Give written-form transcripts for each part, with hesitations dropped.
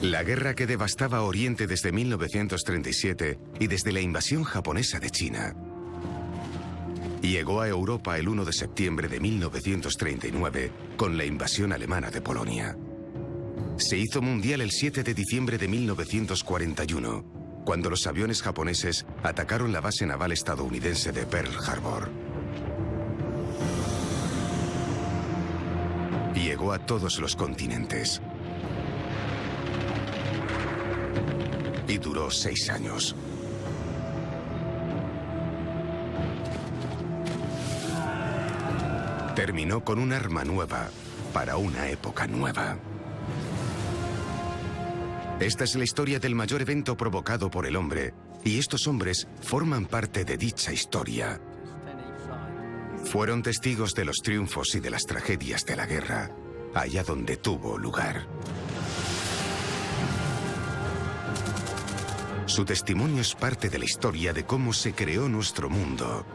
La guerra que devastaba Oriente desde 1937 y desde la invasión japonesa de China llegó a Europa el 1 de septiembre de 1939 con la invasión alemana de Polonia. Se hizo mundial el 7 de diciembre de 1941, cuando los aviones japoneses atacaron la base naval estadounidense de Pearl Harbor. Llegó a todos los continentes. Y duró 6 años. Terminó con un arma nueva para una época nueva. Esta es la historia del mayor evento provocado por el hombre, y estos hombres forman parte de dicha historia. Fueron testigos de los triunfos y de las tragedias de la guerra, allá donde tuvo lugar. Su testimonio es parte de la historia de cómo se creó nuestro mundo.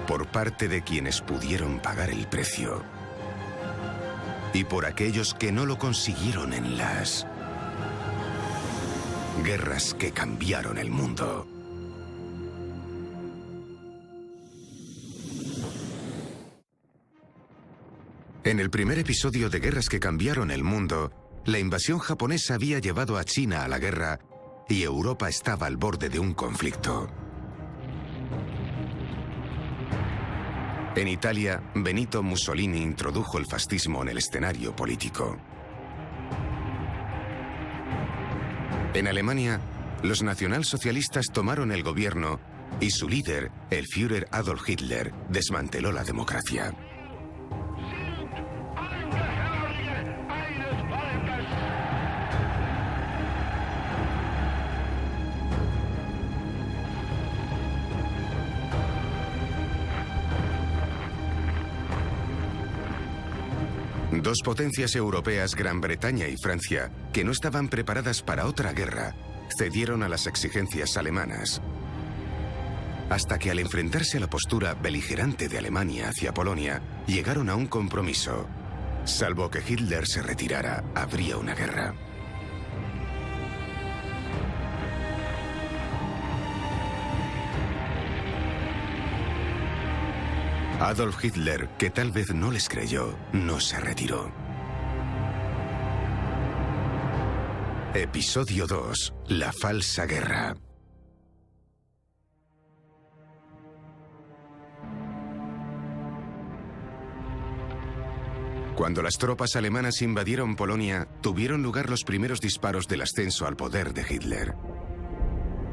Por parte de quienes pudieron pagar el precio. Y por aquellos que no lo consiguieron en las guerras que cambiaron el mundo. En el primer episodio de Guerras que cambiaron el mundo, la invasión japonesa había llevado a China a la guerra y Europa estaba al borde de un conflicto. En Italia, Benito Mussolini introdujo el fascismo en el escenario político. En Alemania, los nacionalsocialistas tomaron el gobierno y su líder, el Führer Adolf Hitler, desmanteló la democracia. Dos potencias europeas, Gran Bretaña y Francia, que no estaban preparadas para otra guerra, cedieron a las exigencias alemanas. Hasta que al enfrentarse a la postura beligerante de Alemania hacia Polonia, llegaron a un compromiso. Salvo que Hitler se retirara, habría una guerra. Adolf Hitler, que tal vez no les creyó, no se retiró. Episodio 2. La falsa guerra. Cuando las tropas alemanas invadieron Polonia, tuvieron lugar los primeros disparos del ascenso al poder de Hitler.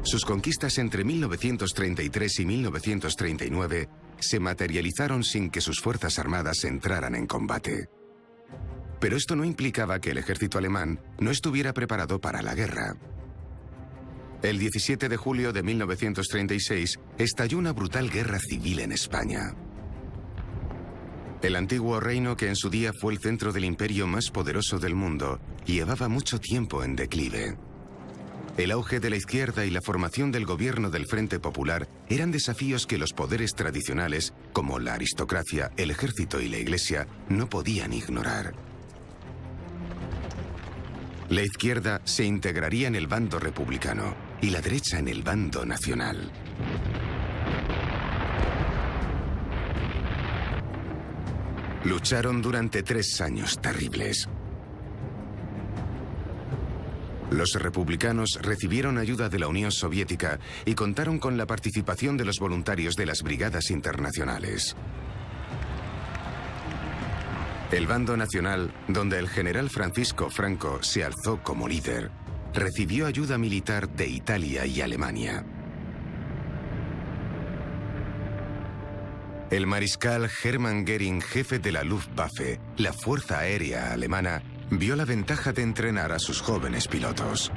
Sus conquistas entre 1933 y 1939 se materializaron sin que sus fuerzas armadas entraran en combate. Pero esto no implicaba que el ejército alemán no estuviera preparado para la guerra. El 17 de julio de 1936 estalló una brutal guerra civil en España. El antiguo reino, que en su día fue el centro del imperio más poderoso del mundo, llevaba mucho tiempo en declive. El auge de la izquierda y la formación del gobierno del Frente Popular eran desafíos que los poderes tradicionales, como la aristocracia, el ejército y la iglesia, no podían ignorar. La izquierda se integraría en el bando republicano y la derecha en el bando nacional. Lucharon durante 3 años terribles. Los republicanos recibieron ayuda de la Unión Soviética y contaron con la participación de los voluntarios de las brigadas internacionales. El bando nacional, donde el general Francisco Franco se alzó como líder, recibió ayuda militar de Italia y Alemania. El mariscal Hermann Göring, jefe de la Luftwaffe, la Fuerza Aérea Alemana, vio la ventaja de entrenar a sus jóvenes pilotos.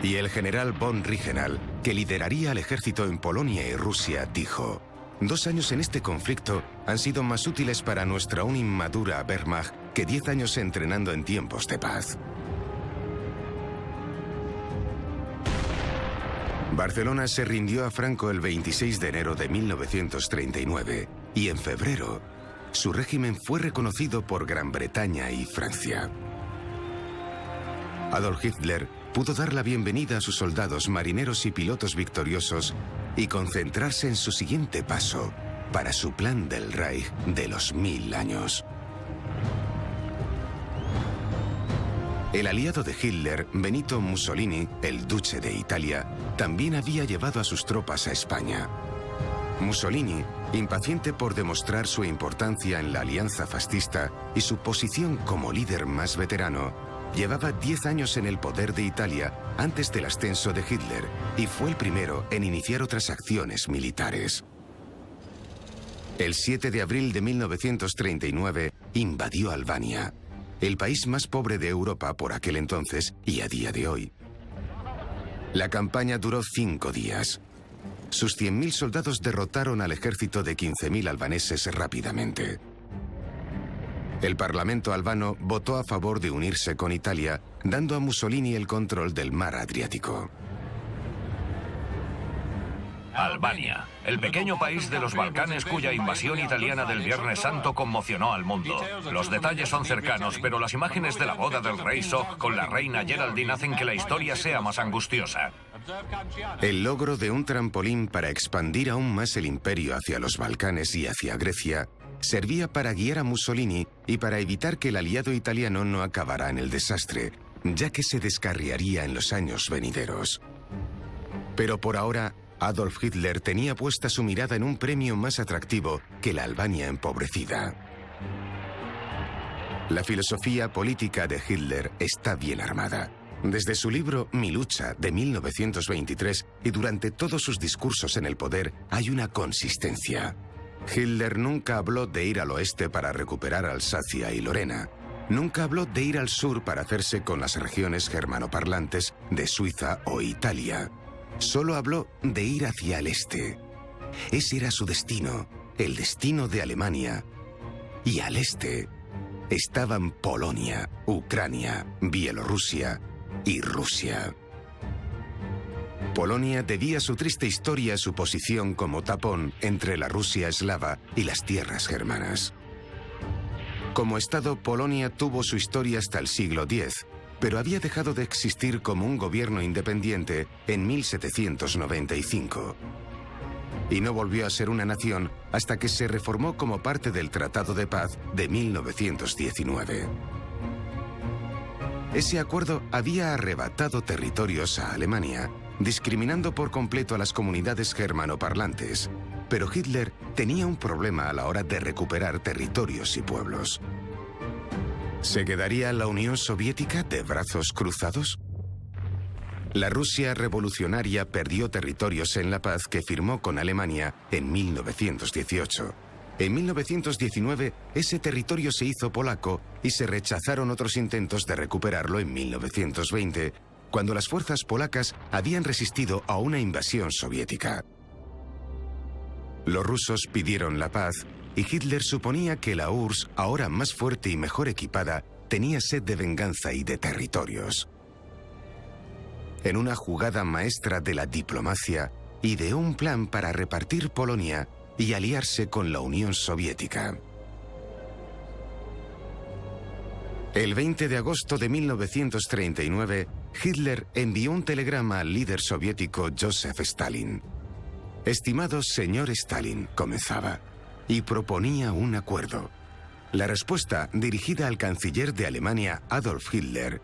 Y el general von Reichenau, que lideraría al ejército en Polonia y Rusia, dijo: 2 años en este conflicto han sido más útiles para nuestra aún inmadura Wehrmacht que 10 años entrenando en tiempos de paz. Barcelona se rindió a Franco el 26 de enero de 1939 y en febrero su régimen fue reconocido por Gran Bretaña y Francia. Adolf Hitler pudo dar la bienvenida a sus soldados, marineros y pilotos victoriosos y concentrarse en su siguiente paso para su plan del Reich de los 1000 años. El aliado de Hitler, Benito Mussolini, el duque de Italia, también había llevado a sus tropas a España. Mussolini, impaciente por demostrar su importancia en la alianza fascista y su posición como líder más veterano, llevaba 10 años en el poder de Italia antes del ascenso de Hitler y fue el primero en iniciar otras acciones militares. El 7 de abril de 1939 invadió Albania, el país más pobre de Europa por aquel entonces y a día de hoy. La campaña duró 5 días. Sus 100.000 soldados derrotaron al ejército de 15.000 albaneses rápidamente. El Parlamento albano votó a favor de unirse con Italia, dando a Mussolini el control del mar Adriático. Albania, el pequeño país de los Balcanes cuya invasión italiana del Viernes Santo conmocionó al mundo. Los detalles son cercanos, pero las imágenes de la boda del rey Zog con la reina Geraldine hacen que la historia sea más angustiosa. El logro de un trampolín para expandir aún más el imperio hacia los Balcanes y hacia Grecia servía para guiar a Mussolini y para evitar que el aliado italiano no acabara en el desastre, ya que se descarriaría en los años venideros. Pero por ahora, Adolf Hitler tenía puesta su mirada en un premio más atractivo que la Albania empobrecida. La filosofía política de Hitler está bien armada. Desde su libro Mi lucha, de 1923, y durante todos sus discursos en el poder, hay una consistencia. Hitler nunca habló de ir al oeste para recuperar Alsacia y Lorena. Nunca habló de ir al sur para hacerse con las regiones germanoparlantes de Suiza o Italia. Solo habló de ir hacia el este. Ese era su destino, el destino de Alemania. Y al este estaban Polonia, Ucrania, Bielorrusia y Rusia. Polonia debía su triste historia a su posición como tapón entre la Rusia eslava y las tierras germanas. Como Estado, Polonia tuvo su historia hasta el siglo X, pero había dejado de existir como un gobierno independiente en 1795. Y no volvió a ser una nación hasta que se reformó como parte del Tratado de Paz de 1919. Ese acuerdo había arrebatado territorios a Alemania, discriminando por completo a las comunidades germanoparlantes. Pero Hitler tenía un problema a la hora de recuperar territorios y pueblos. ¿Se quedaría la Unión Soviética de brazos cruzados? La Rusia revolucionaria perdió territorios en la paz que firmó con Alemania en 1918. En 1919, ese territorio se hizo polaco y se rechazaron otros intentos de recuperarlo en 1920, cuando las fuerzas polacas habían resistido a una invasión soviética. Los rusos pidieron la paz y Hitler suponía que la URSS, ahora más fuerte y mejor equipada, tenía sed de venganza y de territorios. En una jugada maestra de la diplomacia, ideó un plan para repartir Polonia y aliarse con la Unión Soviética. El 20 de agosto de 1939, Hitler envió un telegrama al líder soviético Joseph Stalin. «Estimado señor Stalin», comenzaba, y proponía un acuerdo. La respuesta, dirigida al canciller de Alemania, Adolf Hitler,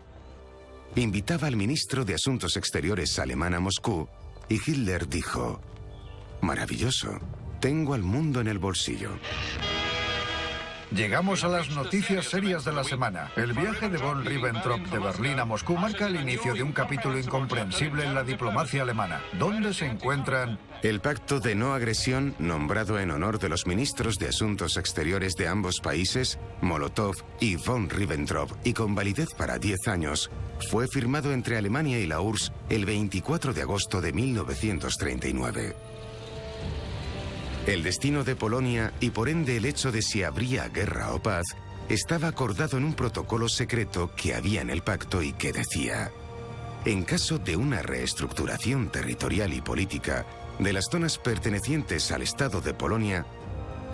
invitaba al ministro de Asuntos Exteriores alemán a Moscú, y Hitler dijo: «Maravilloso, tengo al mundo en el bolsillo». Llegamos a las noticias serias de la semana. El viaje de von Ribbentrop de Berlín a Moscú marca el inicio de un capítulo incomprensible en la diplomacia alemana. ¿Dónde se encuentran? El pacto de no agresión, nombrado en honor de los ministros de Asuntos Exteriores de ambos países, Molotov y von Ribbentrop, y con validez para 10 años, fue firmado entre Alemania y la URSS el 24 de agosto de 1939. El destino de Polonia, y por ende el hecho de si habría guerra o paz, estaba acordado en un protocolo secreto que había en el pacto y que decía: en caso de una reestructuración territorial y política de las zonas pertenecientes al Estado de Polonia,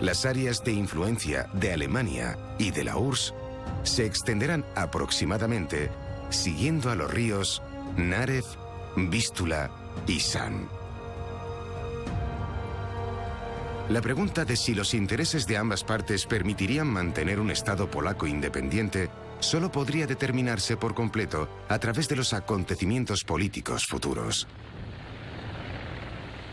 las áreas de influencia de Alemania y de la URSS se extenderán aproximadamente siguiendo a los ríos Narev, Vístula y San. La pregunta de si los intereses de ambas partes permitirían mantener un Estado polaco independiente solo podría determinarse por completo a través de los acontecimientos políticos futuros.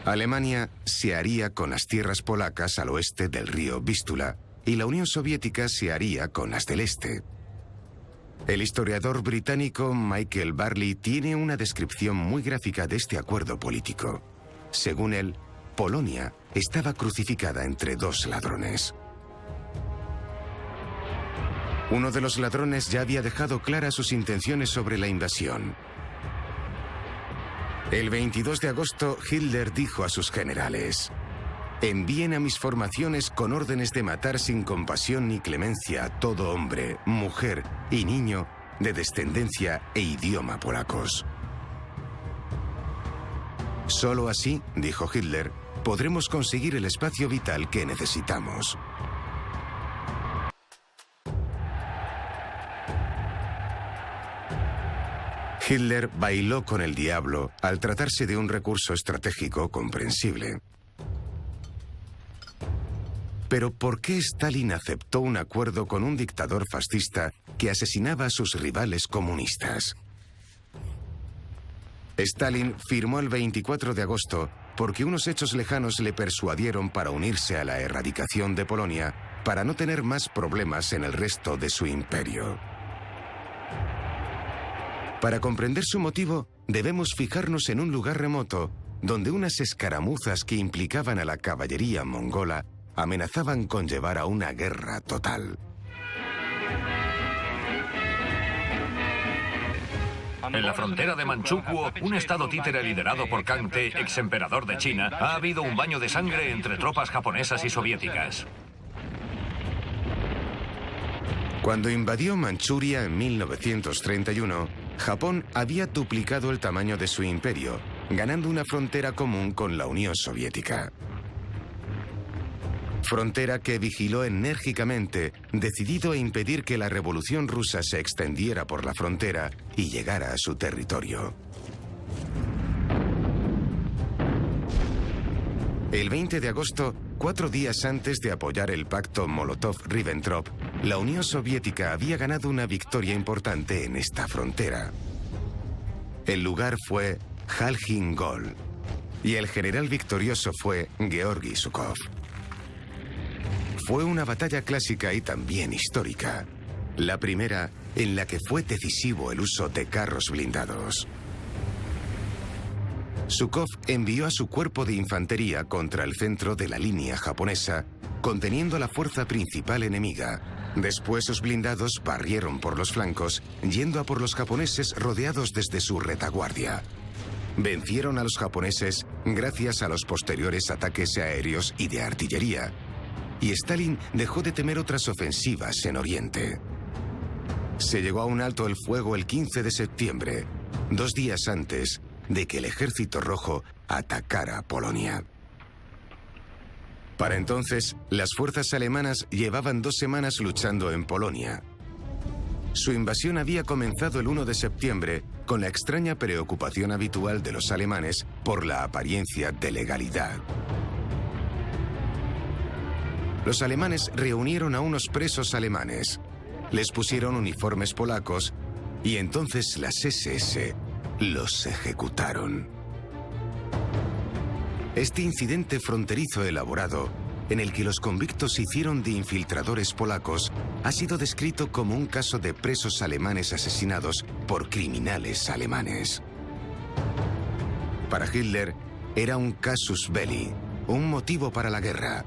Alemania se haría con las tierras polacas al oeste del río Vístula y la Unión Soviética se haría con las del este. El historiador británico Michael Barley tiene una descripción muy gráfica de este acuerdo político. Según él, Polonia estaba crucificada entre dos ladrones. Uno de los ladrones ya había dejado claras sus intenciones sobre la invasión. El 22 de agosto, Hitler dijo a sus generales: envíen a mis formaciones con órdenes de matar sin compasión ni clemencia a todo hombre, mujer y niño de descendencia e idioma polacos. Solo así, dijo Hitler, podremos conseguir el espacio vital que necesitamos. Hitler bailó con el diablo al tratarse de un recurso estratégico comprensible. Pero ¿por qué Stalin aceptó un acuerdo con un dictador fascista que asesinaba a sus rivales comunistas? Stalin firmó el 24 de agosto porque unos hechos lejanos le persuadieron para unirse a la erradicación de Polonia para no tener más problemas en el resto de su imperio. Para comprender su motivo, debemos fijarnos en un lugar remoto donde unas escaramuzas que implicaban a la caballería mongola amenazaban con llevar a una guerra total. En la frontera de Manchukuo, un estado títere liderado por Kang Te, ex emperador de China, ha habido un baño de sangre entre tropas japonesas y soviéticas. Cuando invadió Manchuria en 1931, Japón había duplicado el tamaño de su imperio, ganando una frontera común con la Unión Soviética. Frontera que vigiló enérgicamente, decidido a impedir que la revolución rusa se extendiera por la frontera y llegara a su territorio. El 20 de agosto, 4 días antes de apoyar el pacto Molotov-Ribbentrop, la Unión Soviética había ganado una victoria importante en esta frontera. El lugar fue Khalkhin Gol, y el general victorioso fue Georgi Zhukov. Fue una batalla clásica y también histórica, la primera en la que fue decisivo el uso de carros blindados. Zhukov envió a su cuerpo de infantería contra el centro de la línea japonesa, conteniendo la fuerza principal enemiga. Después sus blindados barrieron por los flancos, yendo a por los japoneses rodeados desde su retaguardia. Vencieron a los japoneses gracias a los posteriores ataques aéreos y de artillería, y Stalin dejó de temer otras ofensivas en Oriente. Se llegó a un alto el fuego el 15 de septiembre, 2 días antes de que el Ejército Rojo atacara Polonia. Para entonces, las fuerzas alemanas llevaban 2 semanas luchando en Polonia. Su invasión había comenzado el 1 de septiembre con la extraña preocupación habitual de los alemanes por la apariencia de legalidad. Los alemanes reunieron a unos presos alemanes, les pusieron uniformes polacos y entonces las SS los ejecutaron. Este incidente fronterizo elaborado, en el que los convictos se hicieron de infiltradores polacos, ha sido descrito como un caso de presos alemanes asesinados por criminales alemanes. Para Hitler, era un casus belli, un motivo para la guerra.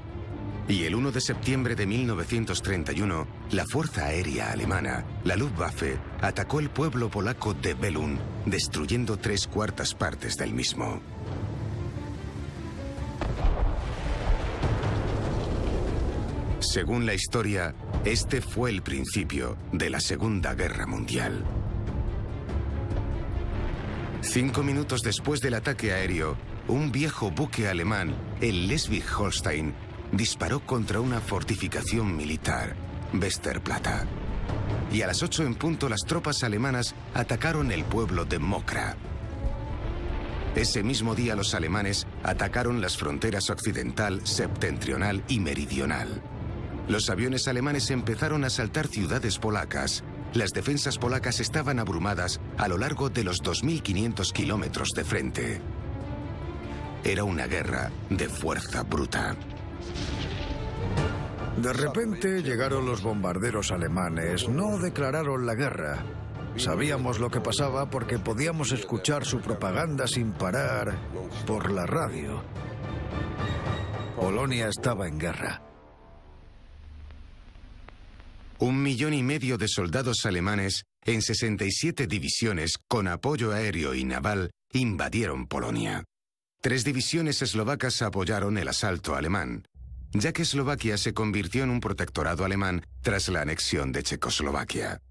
Y el 1 de septiembre de 1931, la Fuerza Aérea Alemana, la Luftwaffe, atacó el pueblo polaco de Belun, destruyendo 3/4 partes del mismo. Según la historia, este fue el principio de la Segunda Guerra Mundial. 5 minutos después del ataque aéreo, un viejo buque alemán, el Schleswig-Holstein, disparó contra una fortificación militar, Westerplatte. Y a las 8 en punto las tropas alemanas atacaron el pueblo de Mokra. Ese mismo día los alemanes atacaron las fronteras occidental, septentrional y meridional. Los aviones alemanes empezaron a asaltar ciudades polacas. Las defensas polacas estaban abrumadas a lo largo de los 2.500 kilómetros de frente. Era una guerra de fuerza bruta. De repente llegaron los bombarderos alemanes. No declararon la guerra. Sabíamos lo que pasaba porque podíamos escuchar su propaganda sin parar por la radio. Polonia estaba en guerra. 1,5 millones de soldados alemanes en 67 divisiones con apoyo aéreo y naval invadieron Polonia. 3 divisiones eslovacas apoyaron el asalto alemán, ya que Eslovaquia se convirtió en un protectorado alemán tras la anexión de Checoslovaquia.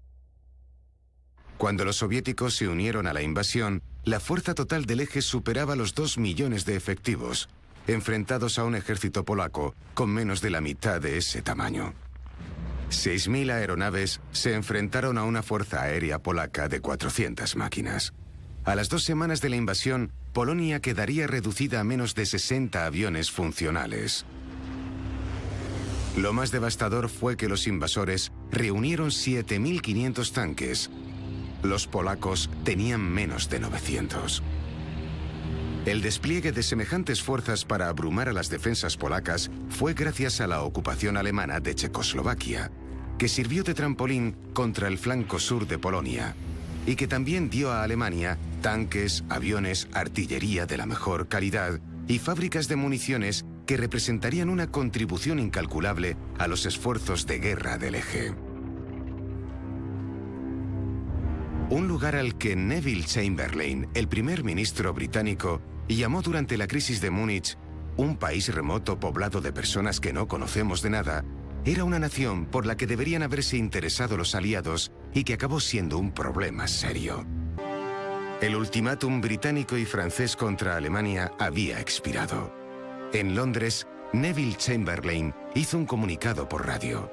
Cuando los soviéticos se unieron a la invasión, la fuerza total del eje superaba los 2 millones de efectivos, enfrentados a un ejército polaco con menos de la mitad de ese tamaño. 6.000 aeronaves se enfrentaron a una fuerza aérea polaca de 400 máquinas. A las 2 semanas de la invasión, Polonia quedaría reducida a menos de 60 aviones funcionales. Lo más devastador fue que los invasores reunieron 7.500 tanques. Los polacos tenían menos de 900. El despliegue de semejantes fuerzas para abrumar a las defensas polacas fue gracias a la ocupación alemana de Checoslovaquia, que sirvió de trampolín contra el flanco sur de Polonia, y que también dio a Alemania tanques, aviones, artillería de la mejor calidad y fábricas de municiones que representarían una contribución incalculable a los esfuerzos de guerra del eje. Un lugar al que Neville Chamberlain, el primer ministro británico, llamó durante la crisis de Múnich un país remoto poblado de personas que no conocemos de nada, era una nación por la que deberían haberse interesado los aliados y que acabó siendo un problema serio. El ultimátum británico y francés contra Alemania había expirado. En Londres, Neville Chamberlain hizo un comunicado por radio.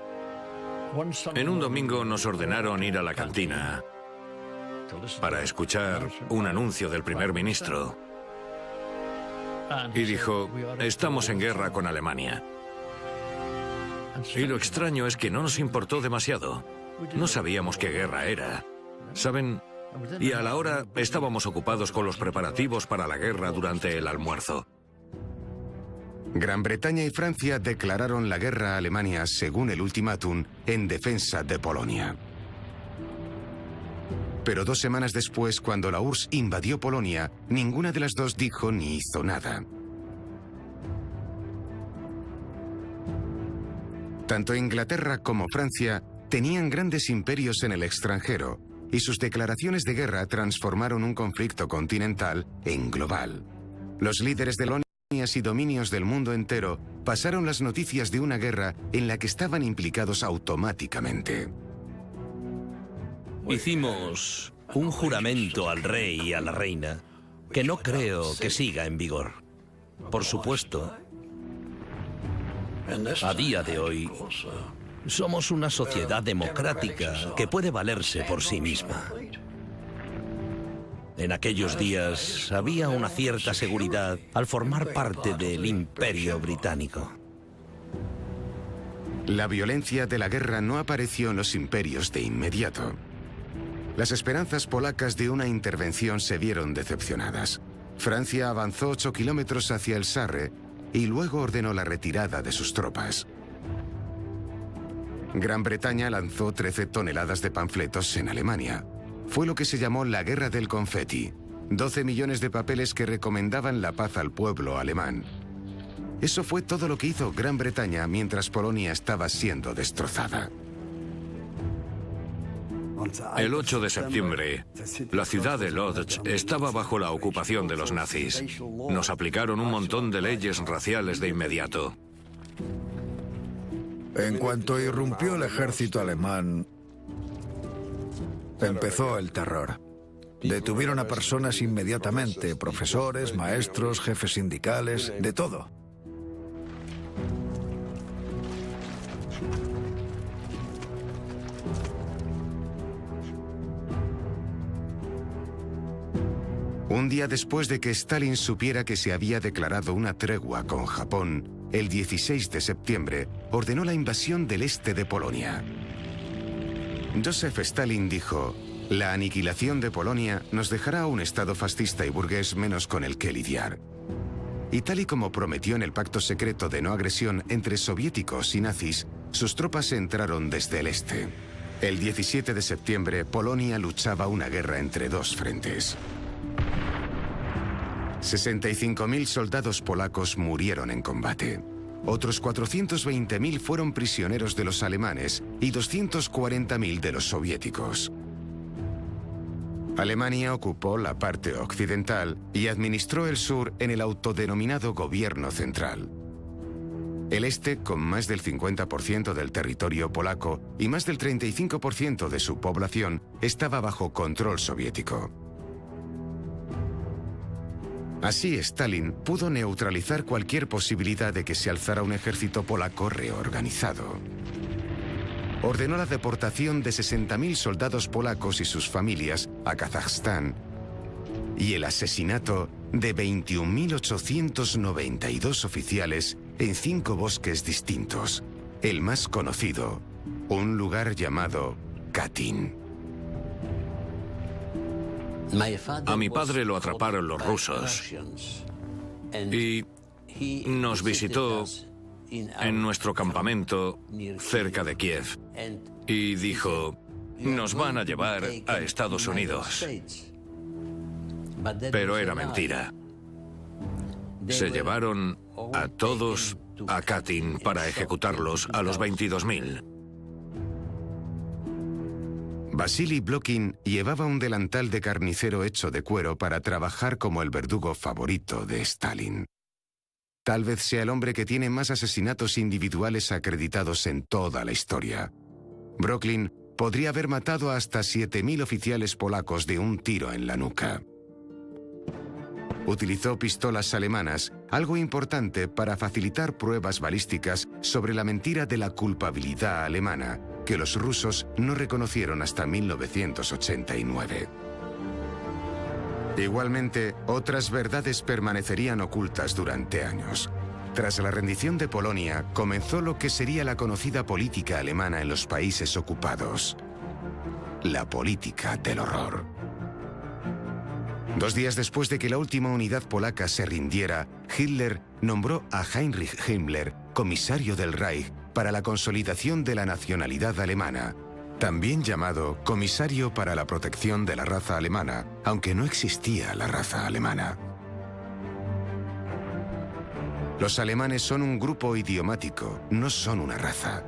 En un domingo nos ordenaron ir a la cantina para escuchar un anuncio del primer ministro. Y dijo, estamos en guerra con Alemania. Y lo extraño es que no nos importó demasiado. No sabíamos qué guerra era. ¿Saben? Y a la hora estábamos ocupados con los preparativos para la guerra durante el almuerzo. Gran Bretaña y Francia declararon la guerra a Alemania según el ultimátum en defensa de Polonia. Pero 2 semanas después, cuando la URSS invadió Polonia, ninguna de las dos dijo ni hizo nada. Tanto Inglaterra como Francia tenían grandes imperios en el extranjero, y sus declaraciones de guerra transformaron un conflicto continental en global. Los líderes de colonias y dominios del mundo entero pasaron las noticias de una guerra en la que estaban implicados automáticamente. Hicimos un juramento al rey y a la reina que no creo que siga en vigor. Por supuesto, a día de hoy, somos una sociedad democrática que puede valerse por sí misma. En aquellos días había una cierta seguridad al formar parte del Imperio Británico. La violencia de la guerra no apareció en los imperios de inmediato. Las esperanzas polacas de una intervención se vieron decepcionadas. Francia avanzó 8 kilómetros hacia el Sarre y luego ordenó la retirada de sus tropas. Gran Bretaña lanzó 13 toneladas de panfletos en Alemania. Fue lo que se llamó la Guerra del Confeti. 12 millones de papeles que recomendaban la paz al pueblo alemán. Eso fue todo lo que hizo Gran Bretaña mientras Polonia estaba siendo destrozada. El 8 de septiembre, la ciudad de Lodz estaba bajo la ocupación de los nazis. Nos aplicaron un montón de leyes raciales de inmediato. En cuanto irrumpió el ejército alemán, empezó el terror. Detuvieron a personas inmediatamente, profesores, maestros, jefes sindicales, de todo. Un día después de que Stalin supiera que se había declarado una tregua con Japón, el 16 de septiembre ordenó la invasión del este de Polonia. Joseph Stalin dijo: la aniquilación de Polonia nos dejará un estado fascista y burgués menos con el que lidiar. Y tal y como prometió en el pacto secreto de no agresión entre soviéticos y nazis, sus tropas entraron desde el este. El 17 de septiembre, Polonia luchaba una guerra entre dos frentes. 65.000 soldados polacos murieron en combate. Otros 420.000 fueron prisioneros de los alemanes y 240.000 de los soviéticos. Alemania ocupó la parte occidental y administró el sur en el autodenominado Gobierno Central. El este, con más del 50% del territorio polaco y más del 35% de su población, estaba bajo control soviético. Así, Stalin pudo neutralizar cualquier posibilidad de que se alzara un ejército polaco reorganizado. Ordenó la deportación de 60.000 soldados polacos y sus familias a Kazajstán y el asesinato de 21.892 oficiales en 5 bosques distintos. El más conocido, un lugar llamado Katyn. A mi padre lo atraparon los rusos y nos visitó en nuestro campamento cerca de Kiev y dijo: nos van a llevar a Estados Unidos. Pero era mentira. Se llevaron a todos a Katyn para ejecutarlos a los 22.000. Vasily Blokhin llevaba un delantal de carnicero hecho de cuero para trabajar como el verdugo favorito de Stalin. Tal vez sea el hombre que tiene más asesinatos individuales acreditados en toda la historia. Blokhin podría haber matado a hasta 7.000 oficiales polacos de un tiro en la nuca. Utilizó pistolas alemanas, algo importante para facilitar pruebas balísticas sobre la mentira de la culpabilidad alemana, que los rusos no reconocieron hasta 1989. Igualmente, otras verdades permanecerían ocultas durante años. Tras la rendición de Polonia, comenzó lo que sería la conocida política alemana en los países ocupados: la política del horror. 2 días después de que la última unidad polaca se rindiera, Hitler nombró a Heinrich Himmler comisario del Reich para la consolidación de la nacionalidad alemana, también llamado comisario para la protección de la raza alemana, aunque no existía la raza alemana. Los alemanes son un grupo idiomático, no son una raza.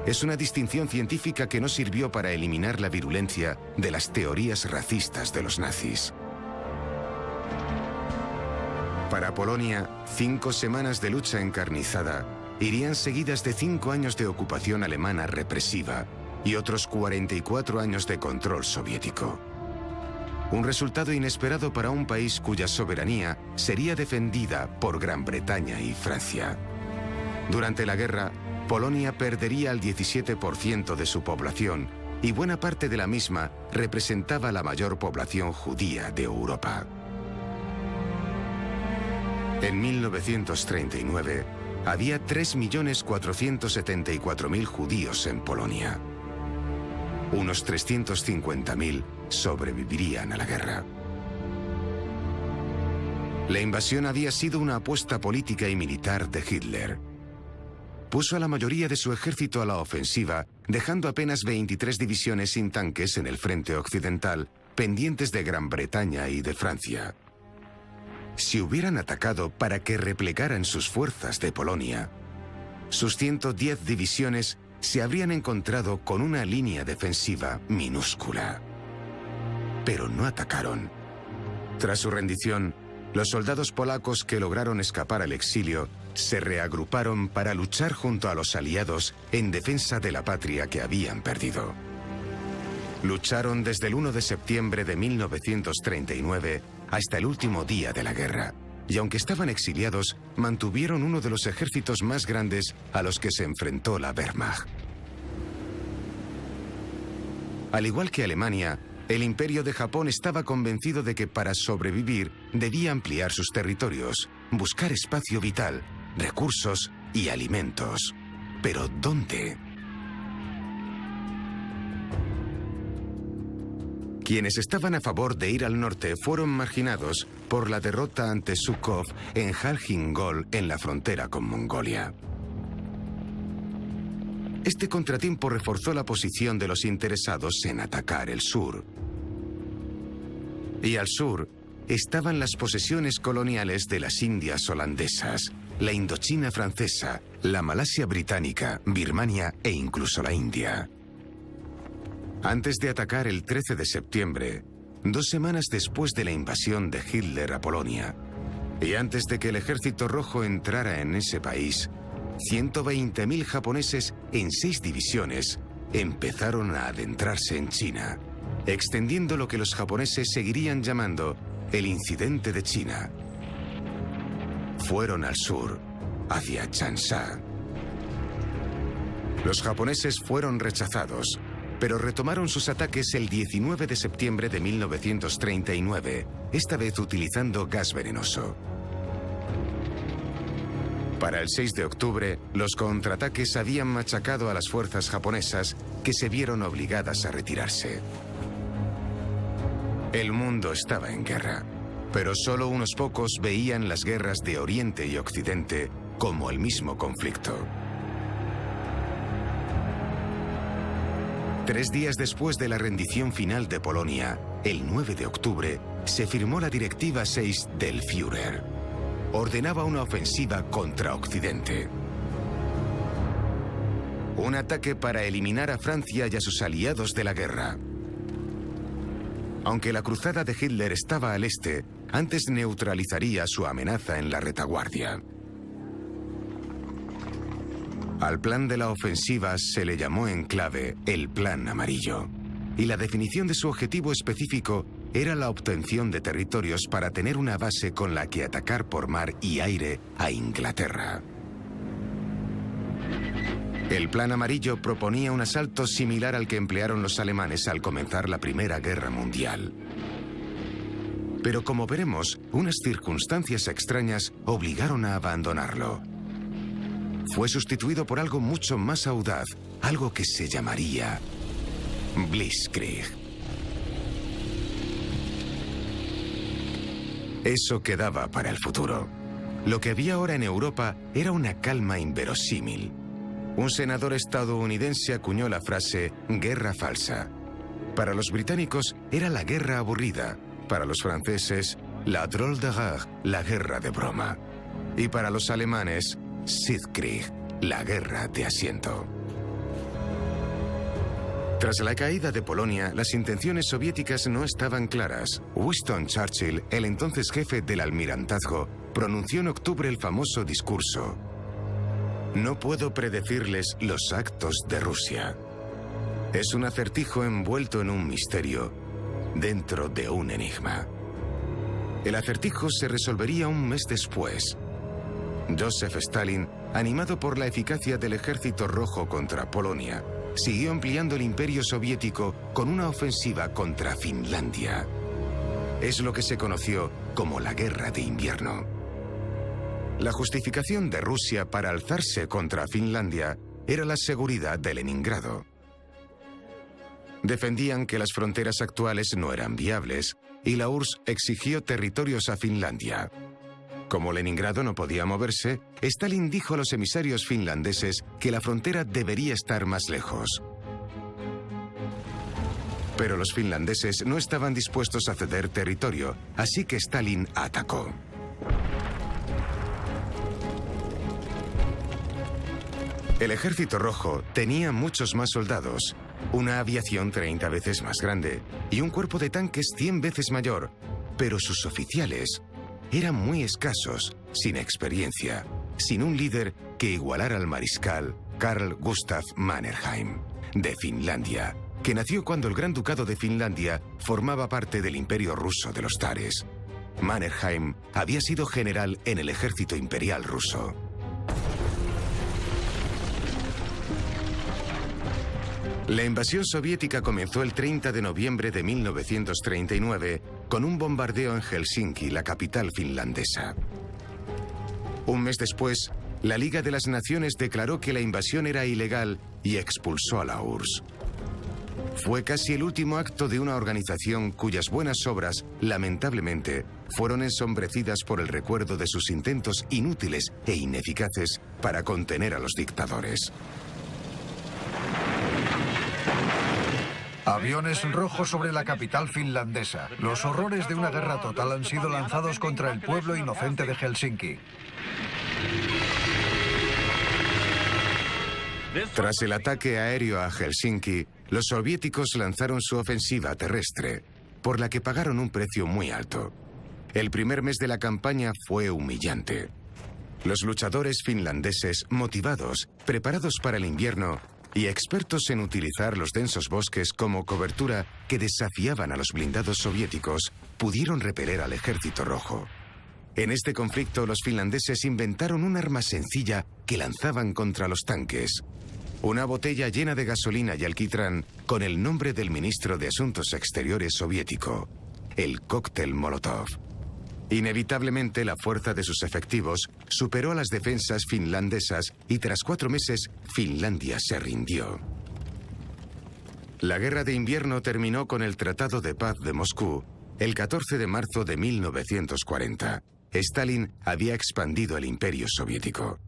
Es una distinción científica que no sirvió para eliminar la virulencia de las teorías racistas de los nazis. Para Polonia, 5 semanas de lucha encarnizada irían seguidas de 5 años de ocupación alemana represiva y otros 44 años de control soviético. Un resultado inesperado para un país cuya soberanía sería defendida por Gran Bretaña y Francia. Durante la guerra, Polonia perdería el 17% de su población y buena parte de la misma representaba la mayor población judía de Europa. En 1939, había 3.474.000 judíos en Polonia. Unos 350.000 sobrevivirían a la guerra. La invasión había sido una apuesta política y militar de Hitler. Puso a la mayoría de su ejército a la ofensiva, dejando apenas 23 divisiones sin tanques en el frente occidental, pendientes de Gran Bretaña y de Francia. Si hubieran atacado para que replegaran sus fuerzas de Polonia, sus 110 divisiones se habrían encontrado con una línea defensiva minúscula. Pero no atacaron. Tras su rendición, los soldados polacos que lograron escapar al exilio se reagruparon para luchar junto a los aliados en defensa de la patria que habían perdido. Lucharon desde el 1 de septiembre de 1939 hasta el último día de la guerra, y aunque estaban exiliados, mantuvieron uno de los ejércitos más grandes a los que se enfrentó la Wehrmacht. Al igual que Alemania, El Imperio de Japón estaba convencido de que para sobrevivir debía ampliar sus territorios, buscar espacio vital, recursos y alimentos. ¿Pero dónde? Quienes estaban a favor de ir al norte fueron marginados por la derrota ante Zhukov en Jalgingol, en la frontera con Mongolia. Este contratiempo reforzó la posición de los interesados en atacar el sur. Y al sur estaban las posesiones coloniales de las Indias holandesas, la Indochina francesa, la Malasia británica, Birmania e incluso la India. Antes de atacar el 13 de septiembre, 2 semanas después de la invasión de Hitler a Polonia, y antes de que el Ejército Rojo entrara en ese país, 120.000 japoneses en 6 divisiones empezaron a adentrarse en China, extendiendo lo que los japoneses seguirían llamando el incidente de China. Fueron al sur, hacia Changsha. Los japoneses fueron rechazados, pero retomaron sus ataques el 19 de septiembre de 1939, esta vez utilizando gas venenoso. Para el 6 de octubre, los contraataques habían machacado a las fuerzas japonesas, que se vieron obligadas a retirarse. El mundo estaba en guerra, pero solo unos pocos veían las guerras de Oriente y Occidente como el mismo conflicto. 3 días después de la rendición final de Polonia, el 9 de octubre, se firmó la Directiva 6 del Führer. Ordenaba una ofensiva contra Occidente. Un ataque para eliminar a Francia y a sus aliados de la guerra. Aunque la cruzada de Hitler estaba al este, antes neutralizaría su amenaza en la retaguardia. Al plan de la ofensiva se le llamó en clave el Plan Amarillo, y la definición de su objetivo específico era la obtención de territorios para tener una base con la que atacar por mar y aire a Inglaterra. El Plan Amarillo proponía un asalto similar al que emplearon los alemanes al comenzar la Primera Guerra Mundial. Pero como veremos, unas circunstancias extrañas obligaron a abandonarlo. Fue sustituido por algo mucho más audaz, algo que se llamaría Blitzkrieg. Eso quedaba para el futuro. Lo que había ahora en Europa era una calma inverosímil. Un senador estadounidense acuñó la frase «guerra falsa». Para los británicos era la guerra aburrida, para los franceses la drôle de guerre, la guerra de broma, y para los alemanes Siegfried, la guerra de asiento. Tras la caída de Polonia, las intenciones soviéticas no estaban claras. Winston Churchill, el entonces jefe del almirantazgo, pronunció en octubre el famoso discurso: «No puedo predecirles los actos de Rusia. Es un acertijo envuelto en un misterio, dentro de un enigma». El acertijo se resolvería un mes después. Joseph Stalin, animado por la eficacia del Ejército Rojo contra Polonia, siguió ampliando el imperio soviético con una ofensiva contra Finlandia. Es lo que se conoció como la Guerra de Invierno. La justificación de Rusia para alzarse contra Finlandia era la seguridad de Leningrado. Defendían que las fronteras actuales no eran viables y la URSS exigió territorios a Finlandia. Como Leningrado no podía moverse, Stalin dijo a los emisarios finlandeses que la frontera debería estar más lejos. Pero los finlandeses no estaban dispuestos a ceder territorio, así que Stalin atacó. El Ejército Rojo tenía muchos más soldados, una aviación 30 veces más grande y un cuerpo de tanques 100 veces mayor, pero sus oficiales eran muy escasos, sin experiencia, sin un líder que igualara al mariscal Carl Gustaf Mannerheim, de Finlandia, que nació cuando el Gran Ducado de Finlandia formaba parte del Imperio Ruso de los Zares. Mannerheim había sido general en el ejército imperial ruso. La invasión soviética comenzó el 30 de noviembre de 1939 con un bombardeo en Helsinki, la capital finlandesa. Un mes después, la Liga de las Naciones declaró que la invasión era ilegal y expulsó a la URSS. Fue casi el último acto de una organización cuyas buenas obras, lamentablemente, fueron ensombrecidas por el recuerdo de sus intentos inútiles e ineficaces para contener a los dictadores. Aviones rojos sobre la capital finlandesa. Los horrores de una guerra total han sido lanzados contra el pueblo inocente de Helsinki. Tras el ataque aéreo a Helsinki, los soviéticos lanzaron su ofensiva terrestre, por la que pagaron un precio muy alto. El primer mes de la campaña fue humillante. Los luchadores finlandeses, motivados, preparados para el invierno y expertos en utilizar los densos bosques como cobertura que desafiaban a los blindados soviéticos, pudieron repeler al ejército rojo. En este conflicto, los finlandeses inventaron un arma sencilla que lanzaban contra los tanques. Una botella llena de gasolina y alquitrán con el nombre del ministro de Asuntos Exteriores soviético, el cóctel Molotov. Inevitablemente, la fuerza de sus efectivos superó a las defensas finlandesas y tras 4 meses, Finlandia se rindió. La guerra de invierno terminó con el Tratado de Paz de Moscú el 14 de marzo de 1940. Stalin había expandido el imperio soviético.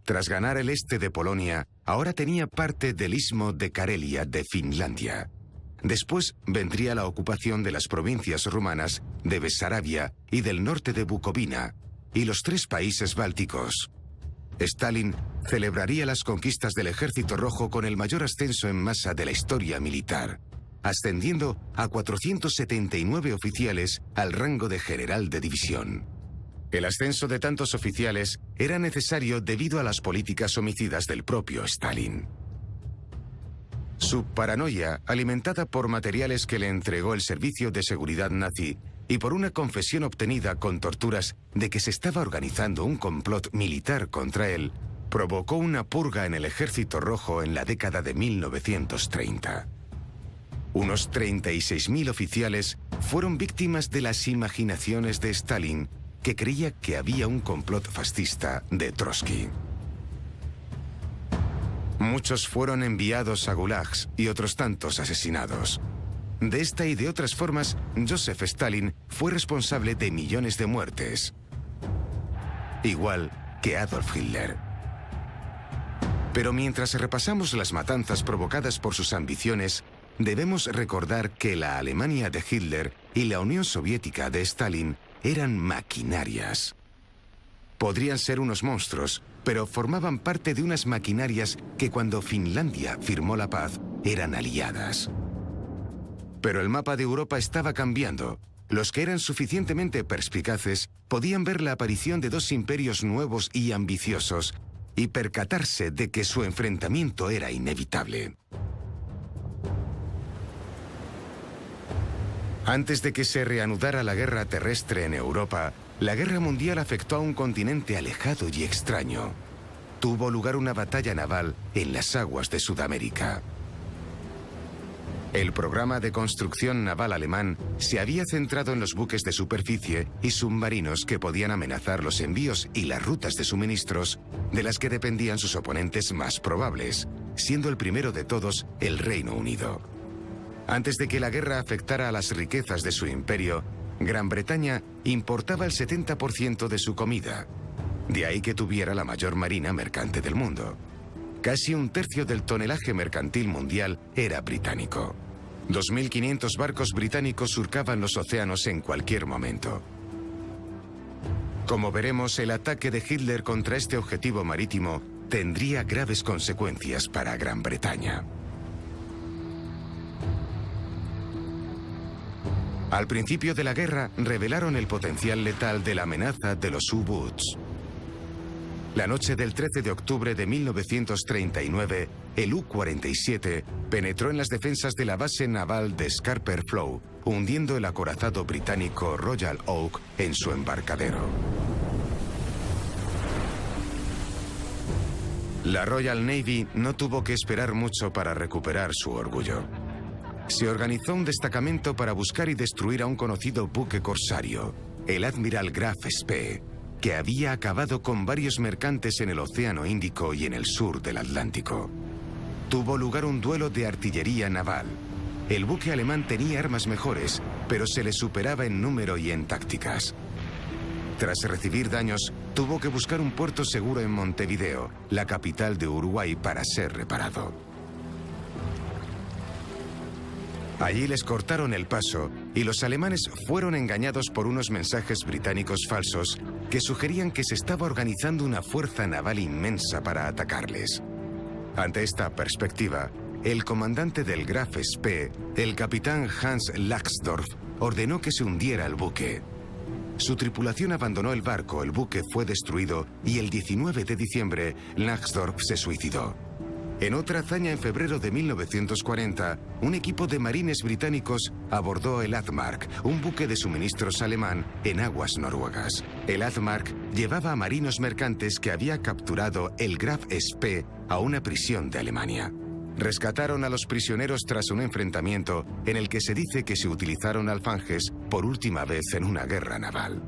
Tras ganar el este de Polonia, ahora tenía parte del istmo de Karelia de Finlandia. Después vendría la ocupación de las provincias rumanas de Besarabia y del norte de Bucovina, y los 3 países bálticos. Stalin celebraría las conquistas del Ejército Rojo con el mayor ascenso en masa de la historia militar, ascendiendo a 479 oficiales al rango de general de división. El ascenso de tantos oficiales era necesario debido a las políticas homicidas del propio Stalin. Su paranoia, alimentada por materiales que le entregó el Servicio de Seguridad nazi y por una confesión obtenida con torturas de que se estaba organizando un complot militar contra él, provocó una purga en el Ejército Rojo en la década de 1930. Unos 36.000 oficiales fueron víctimas de las imaginaciones de Stalin, que creía que había un complot fascista de Trotsky. Muchos fueron enviados a gulags y otros tantos asesinados. De esta y de otras formas, Joseph Stalin fue responsable de millones de muertes, igual que Adolf Hitler. Pero mientras repasamos las matanzas provocadas por sus ambiciones, debemos recordar que la Alemania de Hitler y la Unión Soviética de Stalin eran maquinarias. Podrían ser unos monstruos, pero formaban parte de unas maquinarias que cuando Finlandia firmó la paz eran aliadas. Pero el mapa de Europa estaba cambiando. Los que eran suficientemente perspicaces podían ver la aparición de 2 imperios nuevos y ambiciosos y percatarse de que su enfrentamiento era inevitable. Antes de que se reanudara la guerra terrestre en Europa, la guerra mundial afectó a un continente alejado y extraño. Tuvo lugar una batalla naval en las aguas de Sudamérica. El programa de construcción naval alemán se había centrado en los buques de superficie y submarinos que podían amenazar los envíos y las rutas de suministros de las que dependían sus oponentes más probables, siendo el primero de todos el Reino Unido. Antes de que la guerra afectara a las riquezas de su imperio, Gran Bretaña importaba el 70% de su comida. De ahí que tuviera la mayor marina mercante del mundo. Casi 1/3 del tonelaje mercantil mundial era británico. 2.500 barcos británicos surcaban los océanos en cualquier momento. Como veremos, el ataque de Hitler contra este objetivo marítimo tendría graves consecuencias para Gran Bretaña. Al principio de la guerra, revelaron el potencial letal de la amenaza de los U-Boots. La noche del 13 de octubre de 1939, el U-47 penetró en las defensas de la base naval de Scarborough Flow, hundiendo el acorazado británico Royal Oak en su embarcadero. La Royal Navy no tuvo que esperar mucho para recuperar su orgullo. Se organizó un destacamento para buscar y destruir a un conocido buque corsario, el Admiral Graf Spee, que había acabado con varios mercantes en el Océano Índico y en el sur del Atlántico. Tuvo lugar un duelo de artillería naval. El buque alemán tenía armas mejores, pero se le superaba en número y en tácticas. Tras recibir daños, tuvo que buscar un puerto seguro en Montevideo, la capital de Uruguay, para ser reparado. Allí les cortaron el paso y los alemanes fueron engañados por unos mensajes británicos falsos que sugerían que se estaba organizando una fuerza naval inmensa para atacarles. Ante esta perspectiva, el comandante del Graf Spee, el capitán Hans Laxdorff, ordenó que se hundiera el buque. Su tripulación abandonó el barco, el buque fue destruido y el 19 de diciembre Laxdorff se suicidó. En otra hazaña, en febrero de 1940, un equipo de marines británicos abordó el Altmark, un buque de suministros alemán, en aguas noruegas. El Altmark llevaba a marinos mercantes que había capturado el Graf Spee a una prisión de Alemania. Rescataron a los prisioneros tras un enfrentamiento en el que se dice que se utilizaron alfanjes por última vez en una guerra naval.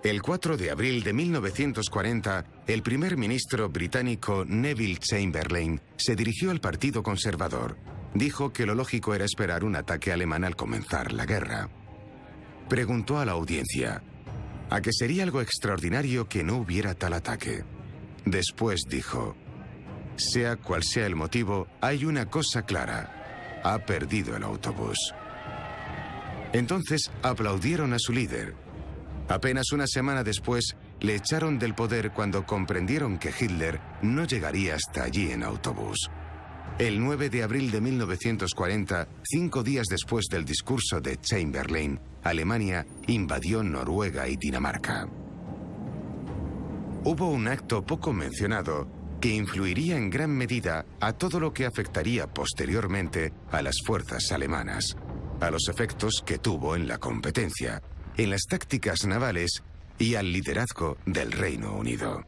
El 4 de abril de 1940, el primer ministro británico Neville Chamberlain se dirigió al Partido Conservador. Dijo que lo lógico era esperar un ataque alemán al comenzar la guerra. Preguntó a la audiencia a que sería algo extraordinario que no hubiera tal ataque. Después dijo: sea cual sea el motivo, hay una cosa clara: ha perdido el autobús. Entonces aplaudieron a su líder. Apenas una semana después, le echaron del poder cuando comprendieron que Hitler no llegaría hasta allí en autobús. El 9 de abril de 1940, 5 días después del discurso de Chamberlain, Alemania invadió Noruega y Dinamarca. Hubo un acto poco mencionado que influiría en gran medida a todo lo que afectaría posteriormente a las fuerzas alemanas, a los efectos que tuvo en la competencia, en las tácticas navales y al liderazgo del Reino Unido.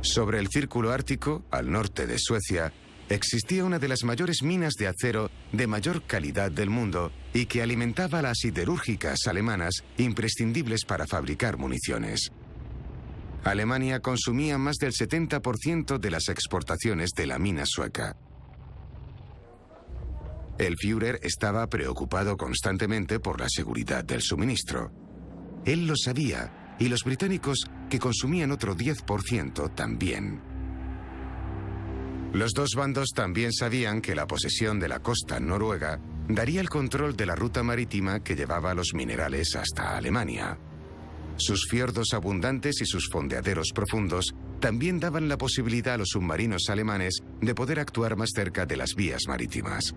Sobre el Círculo Ártico, al norte de Suecia, existía una de las mayores minas de acero de mayor calidad del mundo y que alimentaba las siderúrgicas alemanas imprescindibles para fabricar municiones. Alemania consumía más del 70% de las exportaciones de la mina sueca. El Führer estaba preocupado constantemente por la seguridad del suministro. Él lo sabía, y los británicos, que consumían otro 10%, también. Los dos bandos también sabían que la posesión de la costa noruega daría el control de la ruta marítima que llevaba los minerales hasta Alemania. Sus fiordos abundantes y sus fondeaderos profundos también daban la posibilidad a los submarinos alemanes de poder actuar más cerca de las vías marítimas.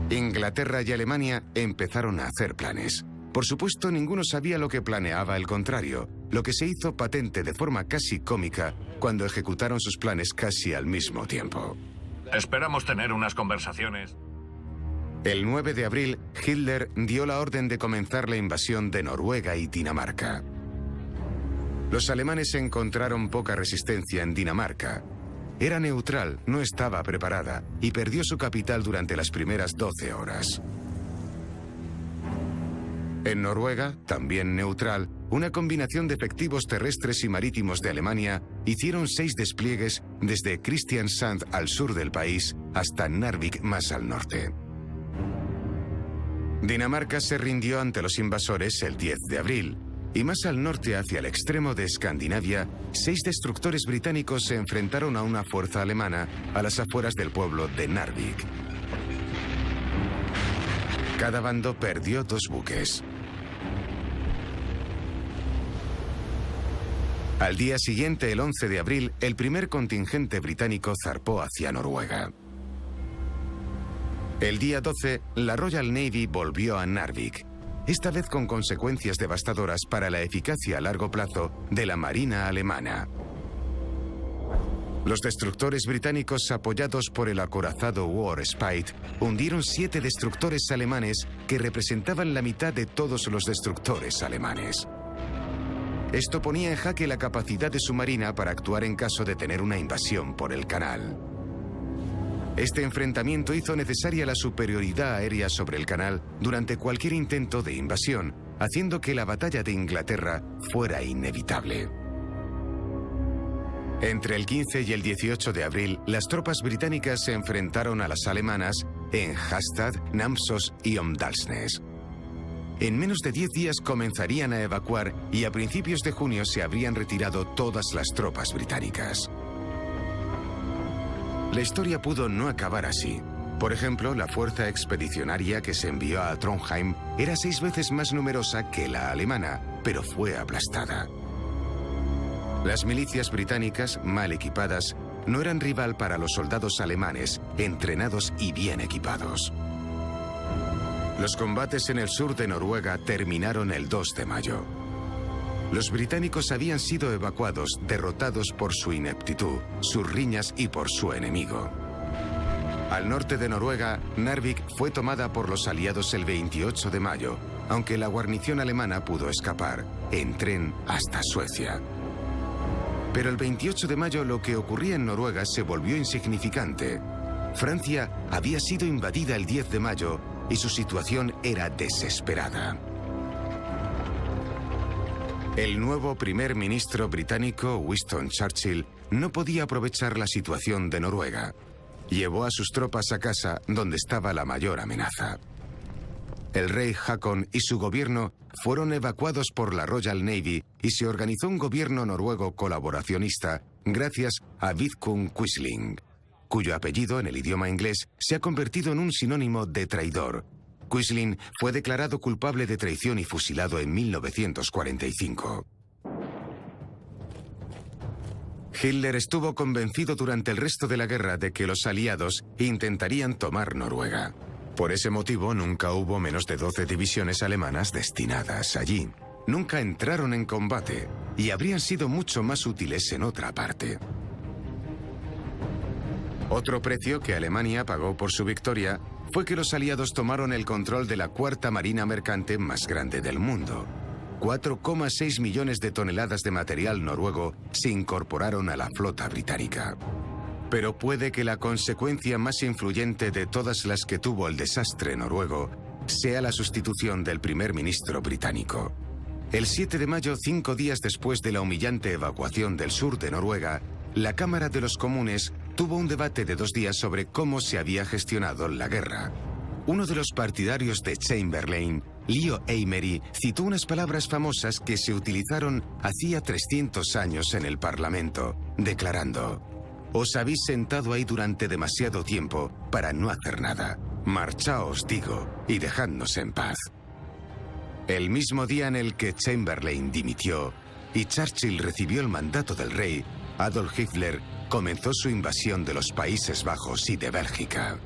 Inglaterra y Alemania empezaron a hacer planes. Por supuesto, ninguno sabía lo que planeaba el contrario, lo que se hizo patente de forma casi cómica cuando ejecutaron sus planes casi al mismo tiempo. Esperamos tener unas conversaciones. El 9 de abril, Hitler dio la orden de comenzar la invasión de Noruega y Dinamarca. Los alemanes encontraron poca resistencia en Dinamarca. Era neutral, no estaba preparada, y perdió su capital durante las primeras 12 horas. En Noruega, también neutral, una combinación de efectivos terrestres y marítimos de Alemania hicieron 6 despliegues desde Kristiansand al sur del país hasta Narvik más al norte. Dinamarca se rindió ante los invasores el 10 de abril, y más al norte hacia el extremo de Escandinavia, 6 destructores británicos se enfrentaron a una fuerza alemana a las afueras del pueblo de Narvik. Cada bando perdió 2 buques. Al día siguiente, el 11 de abril, el primer contingente británico zarpó hacia Noruega. El día 12, la Royal Navy volvió a Narvik, esta vez con consecuencias devastadoras para la eficacia a largo plazo de la Marina alemana. Los destructores británicos, apoyados por el acorazado Warspite, hundieron 7 destructores alemanes que representaban la mitad de todos los destructores alemanes. Esto ponía en jaque la capacidad de su marina para actuar en caso de tener una invasión por el canal. Este enfrentamiento hizo necesaria la superioridad aérea sobre el canal durante cualquier intento de invasión, haciendo que la batalla de Inglaterra fuera inevitable. Entre el 15 y el 18 de abril, las tropas británicas se enfrentaron a las alemanas en Hastad, Namsos y Åndalsnes. En menos de 10 días comenzarían a evacuar y a principios de junio se habrían retirado todas las tropas británicas. La historia pudo no acabar así. Por ejemplo, la fuerza expedicionaria que se envió a Trondheim era 6 veces más numerosa que la alemana, pero fue aplastada. Las milicias británicas, mal equipadas, no eran rival para los soldados alemanes, entrenados y bien equipados. Los combates en el sur de Noruega terminaron el 2 de mayo. Los británicos habían sido evacuados, derrotados por su ineptitud, sus riñas y por su enemigo. Al norte de Noruega, Narvik fue tomada por los aliados el 28 de mayo, aunque la guarnición alemana pudo escapar, en tren hasta Suecia. Pero el 28 de mayo lo que ocurría en Noruega se volvió insignificante. Francia había sido invadida el 10 de mayo y su situación era desesperada. El nuevo primer ministro británico, Winston Churchill, no podía aprovechar la situación de Noruega. Llevó a sus tropas a casa, donde estaba la mayor amenaza. El rey Haakon y su gobierno fueron evacuados por la Royal Navy y se organizó un gobierno noruego colaboracionista gracias a Vidkun Quisling, cuyo apellido en el idioma inglés se ha convertido en un sinónimo de traidor. Quisling fue declarado culpable de traición y fusilado en 1945. Hitler estuvo convencido durante el resto de la guerra de que los aliados intentarían tomar Noruega. Por ese motivo nunca hubo menos de 12 divisiones alemanas destinadas allí. Nunca entraron en combate y habrían sido mucho más útiles en otra parte. Otro precio que Alemania pagó por su victoria fue que los aliados tomaron el control de la cuarta marina mercante más grande del mundo. 4,6 millones de toneladas de material noruego se incorporaron a la flota británica. Pero puede que la consecuencia más influyente de todas las que tuvo el desastre noruego sea la sustitución del primer ministro británico. El 7 de mayo, 5 días después de la humillante evacuación del sur de Noruega, la Cámara de los Comunes tuvo un debate de 2 días sobre cómo se había gestionado la guerra. Uno de los partidarios de Chamberlain, Leo Emery, citó unas palabras famosas que se utilizaron hacía 300 años en el Parlamento, declarando: «Os habéis sentado ahí durante demasiado tiempo para no hacer nada. Marchaos, digo, y dejadnos en paz». El mismo día en el que Chamberlain dimitió y Churchill recibió el mandato del rey, Adolf Hitler comenzó su invasión de los Países Bajos y de Bélgica.